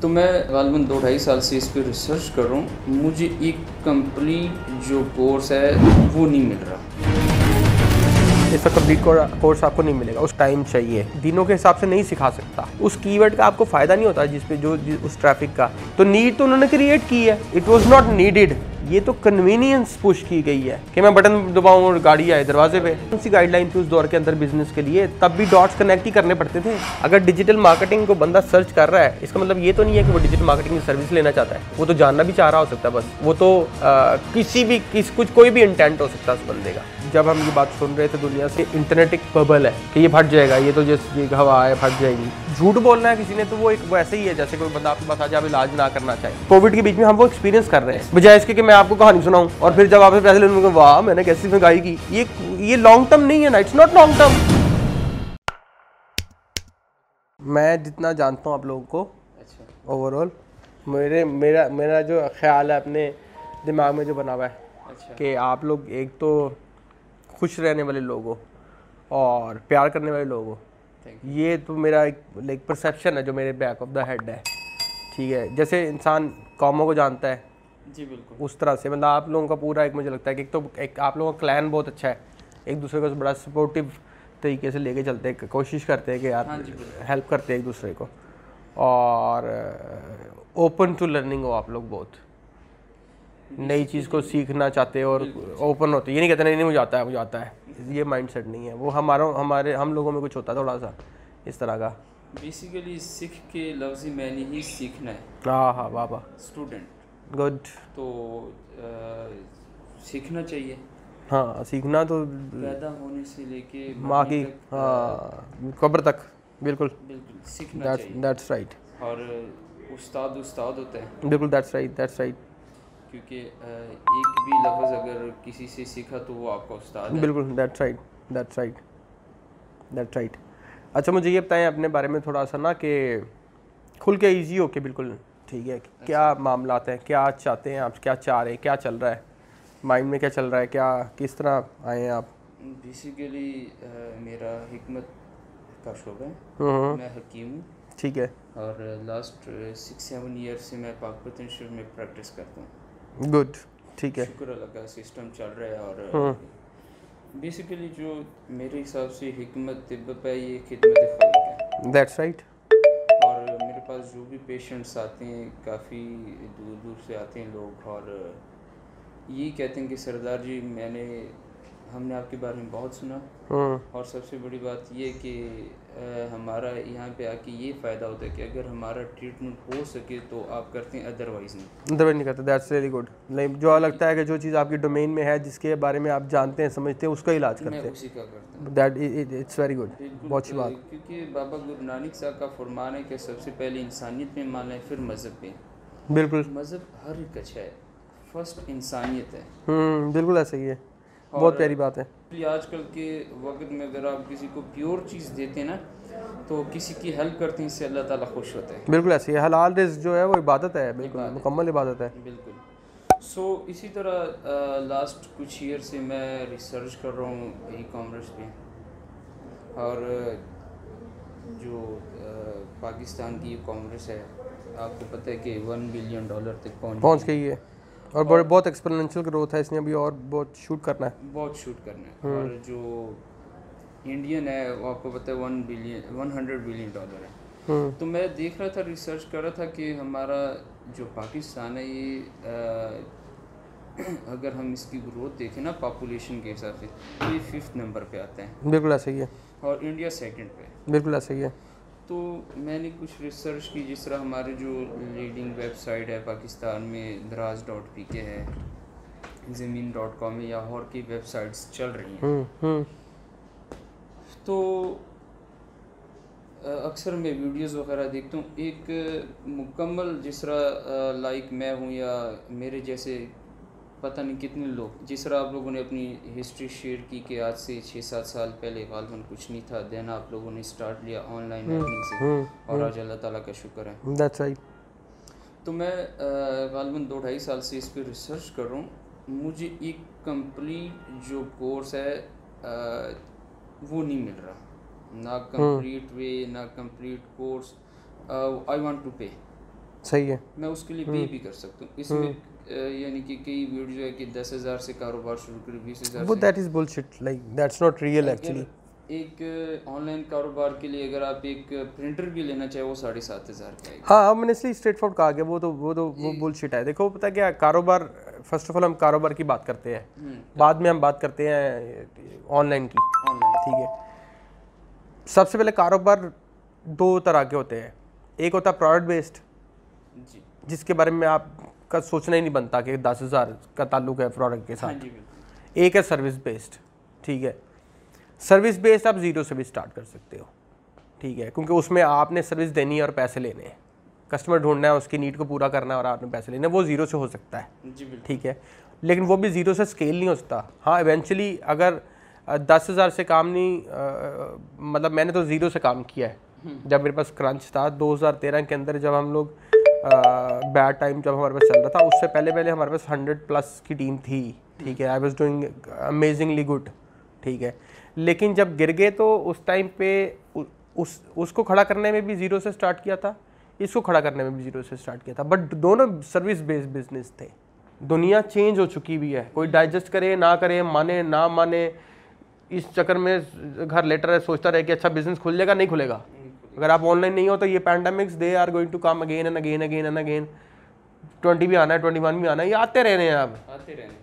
तो मैं ग़ालिबन 2-2.5 साल से इस पर रिसर्च कर रहा हूँ। मुझे एक कंप्लीट जो कोर्स है वो नहीं मिल रहा। इसका कंप्लीट कोर्स आपको नहीं मिलेगा, उस टाइम चाहिए, दिनों के हिसाब से नहीं सिखा सकता। उस कीवर्ड का आपको फ़ायदा नहीं होता जिस पे जो उस ट्रैफिक का, तो नीड तो उन्होंने क्रिएट की है, इट वाज नॉट नीडेड। ये तो कन्वीनियंस पुश की गई है कि मैं बटन दबाऊं और गाड़ी आए दरवाजे पे। कौन सी गाइडलाइन थी उस दौर के अंदर बिजनेस के लिए? तब भी डॉट्स कनेक्ट ही करने पड़ते थे। अगर डिजिटल मार्केटिंग को बंदा सर्च कर रहा है, इसका मतलब ये तो नहीं है कि वो डिजिटल मार्केटिंग की सर्विस लेना चाहता है, वो तो जानना भी चाह रहा हो सकता है। बस वो तो कोई भी इंटेंट हो सकता है उस बंदे का। जब हम ये बात सुन रहे थे दुनिया से, इंटरनेट एक बबल है कि ये फट जाएगा, ये तो जैसे ये हवा है फट जाएगी। झूठ बोलना है किसी ने तो वो एक वैसे ही है जैसे कोई बंदा आपके पास आ जाए आप इलाज ना करना चाहे। कोविड के बीच में हम वो एक्सपीरियंस कर रहे हैं, बजाय इसके कि मैं आपको कहानी सुनाऊं और फिर जब आपसे पैसे लेने वाह मैंने कैसी महंगाई की। ये लॉन्ग टर्म नहीं है ना, इट्स नॉट लॉन्ग टर्म। मैं जितना जानता हूँ आप लोगों को, अच्छा ओवरऑल मेरा जो ख्याल है अपने दिमाग में जो बना हुआ है, अच्छा कि आप लोग एक तो खुश रहने वाले लोग हो और प्यार करने वाले लोग हो। ये तो मेरा एक परसेप्शन है जो मेरे बैक ऑफ द हेड है, ठीक है। जैसे इंसान कौमों को जानता है जी बिल्कुल, उस तरह से मतलब आप लोगों का पूरा एक मुझे लगता है कि एक आप लोगों का क्लैन बहुत अच्छा है, एक दूसरे को बड़ा सपोर्टिव तरीके से लेके चलते हैं, कोशिश करते हैं कि यार हेल्प करते हैं एक दूसरे को, और ओपन टू लर्निंग हो आप लोग, बहुत नई चीज़ को सीखना चाहते हो और ओपन होते। ये नहीं कहते नहीं मुझे आता है, ये माइंडसेट नहीं है। वो हम लोगों में कुछ होता है थोड़ा सा इस तरह का। बेसिकली सीख के लफ्ज़ी मैंने ही सीखना है। हाँ वाह स्टूडेंट गुड। तो सीखना चाहिए। हाँ सीखना तो पैदा होने से लेके माँ की कब्र तक, बिल्कुल सीखना चाहिए। That's right. और उस्ताद होता है, बिल्कुल दैट्स राइट। क्योंकि एक भी लफ्ज़ अगर किसी से सीखा तो वो आपका उस्ताद है। बिल्कुल दैट्स राइट। अच्छा मुझे ये बताएं अपने बारे में थोड़ा सा ना, कि खुल के इजी हो के, बिल्कुल ठीक है। क्या मामलात हैं, क्या चाहते हैं आप, क्या चाह रहे हैं, क्या चल रहा है माइंड में, क्या चल रहा है, क्या किस तरह आए हैं आप? बेसिकली मेरा हिकमत का शोबा है, मैं हकीम हूँ, ठीक है। और लास्ट 6-7 ईयर से मैं पाकपतन शहर में प्रैक्टिस करता हूँ। गुड, ठीक है, शुक्र अल्लाह का सिस्टम चल रहा है। और बेसिकली जो मेरे हिसाब से हिकमत तिब्बत है, ये खिदमत खल्क है। That's right. और मेरे पास जो भी पेशेंट्स आते हैं, काफ़ी दूर दूर से आते हैं लोग, और यही कहते हैं कि सरदार जी हमने आपके बारे में बहुत सुना, और सबसे बड़ी बात ये कि हमारा यहाँ पे आके ये फ़ायदा होता है कि अगर हमारा ट्रीटमेंट हो सके तो आप करते हैं, अदरवाइज़ नहीं करते। That's really good. जो लगता है कि जो चीज़ आपकी डोमेन में है, जिसके बारे में आप जानते हैं समझते हैं, उसका इलाज करते हैं, उसी का करता हूँ। दैट इट्स वेरी गुड, बहुत अच्छी बात। क्योंकि बाबा गुरु नानक साहब का फरमान है कि सबसे पहले इंसानियत में मान लें, फिर मज़हब पे। बिल्कुल, मज़हब हर एक अच्छा है, फर्स्ट इंसानियत है। बिल्कुल ऐसा ही है, बहुत प्यारी बात है। आजकल के वक्त में अगर आप किसी को प्योर चीज़ देते हैं ना, तो किसी की हेल्प करते हैं, इससे अल्लाह ताला खुश होता है। बिल्कुल ऐसे ही हलाल रिज़्क जो है वो इबादत है, बिल्कुल मुकम्मल इबादत है। बिल्कुल। सो इसी तरह लास्ट कुछ ईयर से मैं रिसर्च कर रहा हूँ ई-कॉमर्स पे, और जो पाकिस्तान की ई-कॉमर्स है, आपको पता है कि $1 बिलियन तक पहुँच गई है, और बहुत एक्सपोनेंशियल ग्रोथ है, इसने अभी और बहुत शूट करना है। और जो इंडियन है वो आपको पता है $100 बिलियन है। तो मैं देख रहा था, रिसर्च कर रहा था कि हमारा जो पाकिस्तान है, ये अगर हम इसकी ग्रोथ देखें ना पॉपुलेशन के हिसाब से, तो ये 5th नंबर पे आता है। बिल्कुल ऐसा ही है। और इंडिया 2nd पे। बिल्कुल ऐसा ही है। तो मैंने कुछ रिसर्च की, जिस तरह हमारे जो लीडिंग वेबसाइट है पाकिस्तान में, दराज.pk है, ज़मीन.com है, या और की वेबसाइट्स चल रही हैं। तो अक्सर मैं वीडियोस वगैरह देखता हूँ, एक मुकम्मल जिस तरह लाइक मैं हूँ, या मेरे जैसे पता नहीं कितने लोग, जिस तरह आप लोगों ने अपनी हिस्ट्री शेयर की कि आज से 6-7 साल पहले ग़ालिबन कुछ नहीं था, देन आप लोगों ने स्टार्ट लिया ऑनलाइन लर्निंग से, और आज अल्लाह ताला का शुक्र है। That's right. तो मैं ग़ालिबन 2-2.5 साल से इस पर रिसर्च कर रहा हूँ। मुझे एक कंप्लीट जो कोर्स है वो नहीं मिल रहा, ना कंप्लीट वे, ना complete course. I want to pay, सही है। मैं उसके लिए पे भी कर सकता हूँ इसमें। यानी कि कई वीडियो जो है कि 10,000 से कारोबार शुरू करें, 20,000 वो से। That is bullshit, like that's not real actually. एक ऑनलाइन कारोबार के लिए अगर आप एक प्रिंटर भी लेना चाहे वो 7,500 का आएगा। हाँ, मैंने इसलिए स्ट्रेट फॉरवर्ड कहा गया, वो बुलशिट है। देखो पता क्या कारोबार, फर्स्ट ऑफ ऑल हम कारोबार की बात करते हैं, बाद में हम बात करते हैं ऑनलाइन की। ऑनलाइन ठीक है, सबसे पहले कारोबार दो तरह के होते हैं। एक होता है प्रोडक्ट बेस्ड, जी जिसके बारे में आपका सोचना ही नहीं बनता कि 10,000 का ताल्लुक है प्रोडक्ट के हाँ साथ। जी बिल्कुल। एक है सर्विस बेस्ड। ठीक है, सर्विस बेस्ड आप जीरो से भी स्टार्ट कर सकते हो। ठीक है, क्योंकि उसमें आपने सर्विस देनी है और पैसे लेने हैं, कस्टमर ढूंढना है, उसकी नीड को पूरा करना है और आपने पैसे लेने हैं। वो जीरो से हो सकता है। जी बिल्कुल। ठीक है, लेकिन वो भी जीरो से स्केल नहीं हो सकता। हाँ, इवेंचुअली अगर 10,000 से काम नहीं मतलब मैंने तो ज़ीरो से काम किया है। जब मेरे पास क्रंच था 2013 के अंदर, जब हम लोग बैड टाइम जब हमारे पास चल रहा था, उससे पहले हमारे पास 100+ की टीम थी। ठीक है, I was doing amazingly good. ठीक है, लेकिन जब गिर गए तो उस टाइम पे उसको खड़ा करने में भी ज़ीरो से स्टार्ट किया था, इसको खड़ा करने में भी ज़ीरो से स्टार्ट किया था, बट दोनों सर्विस बेस्ड बिजनेस थे। दुनिया चेंज हो चुकी भी है, कोई डाइजेस्ट करे ना करे, माने ना माने, इस चक्कर में घर लेटर है, सोचता रहे कि अच्छा बिजनेस खुल जाएगा, नहीं खुलेगा। अगर आप ऑनलाइन नहीं हो तो ये pandemics they are going to come again and again and again. 20 भी आना है, 21 भी आना है, ये आते रहने हैं अब। आते रहने।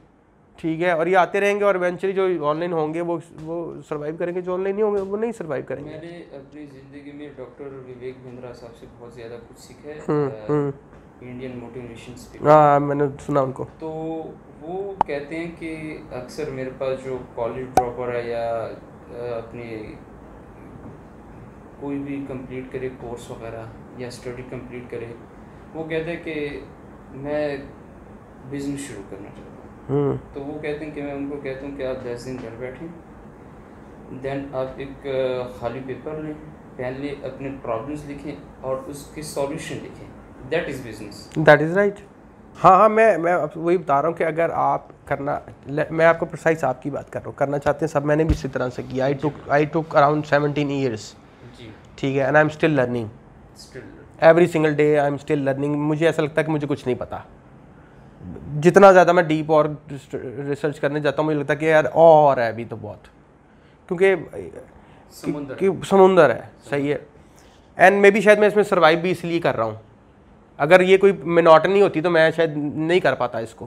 ठीक है, और ये आते रहेंगे और इवेंचुअली जो ऑनलाइन होंगे वो सर्वाइव करेंगे, जो ऑनलाइन नहीं होंगे वो नहीं सर्वाइव करेंगे। मैंने अपनी ज़िंदगी में डॉक्टर विवेक बिंद्रा साहब से बहुत ज़्यादा कुछ सीखा है, इंडियन मोटिवेशन स्पीकर। हाँ, मैंने सुना उनको। तो वो कहते हैं कि अक्सर मेरे पास जो कॉलेज ड्रॉपर है या अपने कोई भी कंप्लीट करे कोर्स वगैरह या स्टडी कंप्लीट करे, वो कहते हैं कि मैं बिज़नेस शुरू करना चाहता हूँ। तो वो कहते हैं कि मैं उनको कहता हूँ कि आप 10 दिन घर बैठें, देन आप एक खाली पेपर लें, पेन लें, अपने प्रॉब्लम्स लिखें और उसके सॉल्यूशन लिखें। That is business. That is right. हाँ, मैं वही बता रहा हूँ कि अगर आप करना, मैं आपको प्रिसाइज आपकी बात कर रहा हूँ, करना चाहते हैं सब, मैंने भी इसी तरह से किया। आई टुक अराउंड 17 ईयर्स। ठीक है, and I am still learning every single day. I am still learning. मुझे ऐसा लगता है कि मुझे कुछ नहीं पता। जितना ज़्यादा मैं डीप और रिसर्च करने जाता हूँ, मुझे लगता है कि यार और है अभी तो बहुत, क्योंकि समुंदर है। सही है, एंड मे बी शायद मैं इसमें सर्वाइव भी इसलिए कर रहा हूँ। अगर ये कोई मोनोटनी होती तो मैं शायद नहीं कर पाता इसको,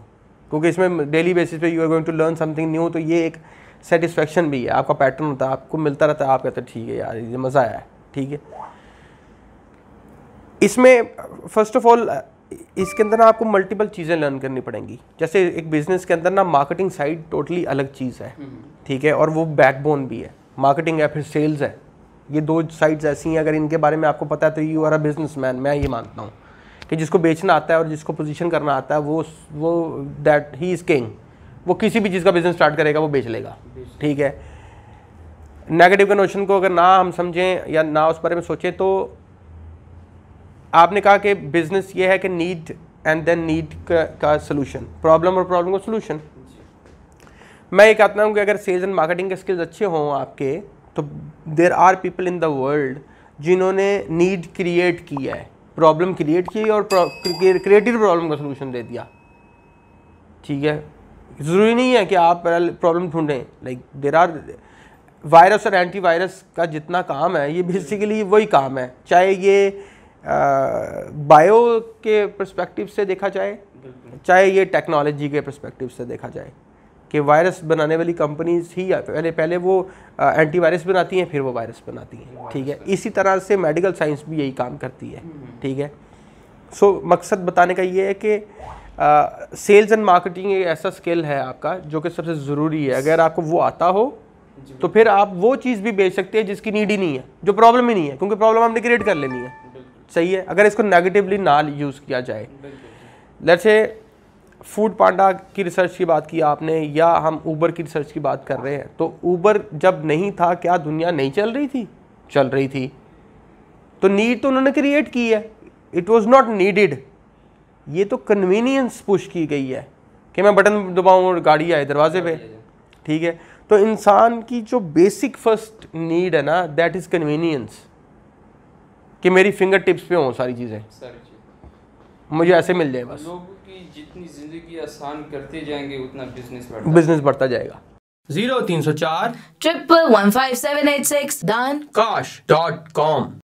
क्योंकि इसमें डेली बेसिस पे you are going to learn something new. तो ये एक सेटिस्फेक्शन भी है, आपका पैटर्न होता है, आपको मिलता रहता है, आप कहते हैं ठीक है यार ये मज़ा आया है। ठीक है, इसमें फर्स्ट ऑफ ऑल इसके अंदर ना आपको मल्टीपल चीज़ें लर्न करनी पड़ेंगी। जैसे एक बिजनेस के अंदर ना मार्केटिंग साइड टोटली अलग चीज़ है। ठीक है, और वो बैकबोन भी है। मार्केटिंग है, फिर सेल्स है। ये दो साइड्स ऐसी हैं, अगर इनके बारे में आपको पता है तो यू आर अ बिजनेसमैन। मैं ये मानता हूँ कि जिसको बेचना आता है और जिसको पोजीशन करना आता है वो दैट ही इज़ किंग। वो किसी भी चीज़ का बिजनेस स्टार्ट करेगा, वो बेच लेगा। ठीक है, नेगेटिव के नोशन को अगर ना हम समझें या ना उस बारे में सोचें, तो आपने कहा कि बिजनेस ये है कि नीड एंड देन नीड का सोल्यूशन, प्रॉब्लम और प्रॉब्लम का सोल्यूशन। मैं ये कहता हूँ कि अगर सेल्स एंड मार्केटिंग के स्किल्स अच्छे हों आपके, तो there are people in the world जिन्होंने नीड क्रिएट किया है, प्रॉब्लम क्रिएट की और क्रिएटिव प्रॉब्लम का सोल्यूशन दे दिया। ठीक है, ज़रूरी नहीं है कि आप प्रॉब्लम ढूंढें। लाइक देर आर वायरस और एंटीवायरस का जितना काम है, ये बेसिकली वही काम है। चाहे ये बायो के पर्सपेक्टिव से देखा जाए, चाहे ये टेक्नोलॉजी के पर्सपेक्टिव से देखा जाए, कि वायरस बनाने वाली कंपनीज ही पहले वो एंटीवायरस बनाती हैं, फिर वो वायरस बनाती हैं। ठीक है, इसी तरह से मेडिकल साइंस भी यही काम करती है। ठीक है, सो मकसद बताने का ये है कि सेल्स एंड मार्केटिंग एक ऐसा स्किल है आपका जो कि सबसे ज़रूरी है। अगर आपको वो आता हो तो फिर आप वो चीज़ भी बेच सकते हैं जिसकी नीड ही नहीं है, जो प्रॉब्लम ही नहीं है, क्योंकि प्रॉब्लम हमने क्रिएट कर लेनी है। सही है, अगर इसको नेगेटिवली ना यूज़ किया जाए। लेट्स से फूड पांडा की रिसर्च की बात की आपने, या हम ऊबर की रिसर्च की बात कर रहे हैं, तो ऊबर जब नहीं था, क्या दुनिया नहीं चल रही थी? चल रही थी। तो नीड तो उन्होंने क्रिएट की है, इट वाज नॉट नीडेड। ये तो कन्वीनियंस पुश की गई है कि मैं बटन दबाऊं और गाड़ी आए दरवाजे पे। ठीक है, तो इंसान की जो बेसिक फर्स्ट नीड है ना, दैट इज़ कन्वीनियंस, कि मेरी फिंगर टिप्स पे हों सारी चीज़ें। मुझे ऐसे मिल जाए बस। लोगों की जितनी ज़िंदगी आसान करते जाएंगे उतना बिजनेस बढ़ता जाएगा। 0304 1115786 done Kash.com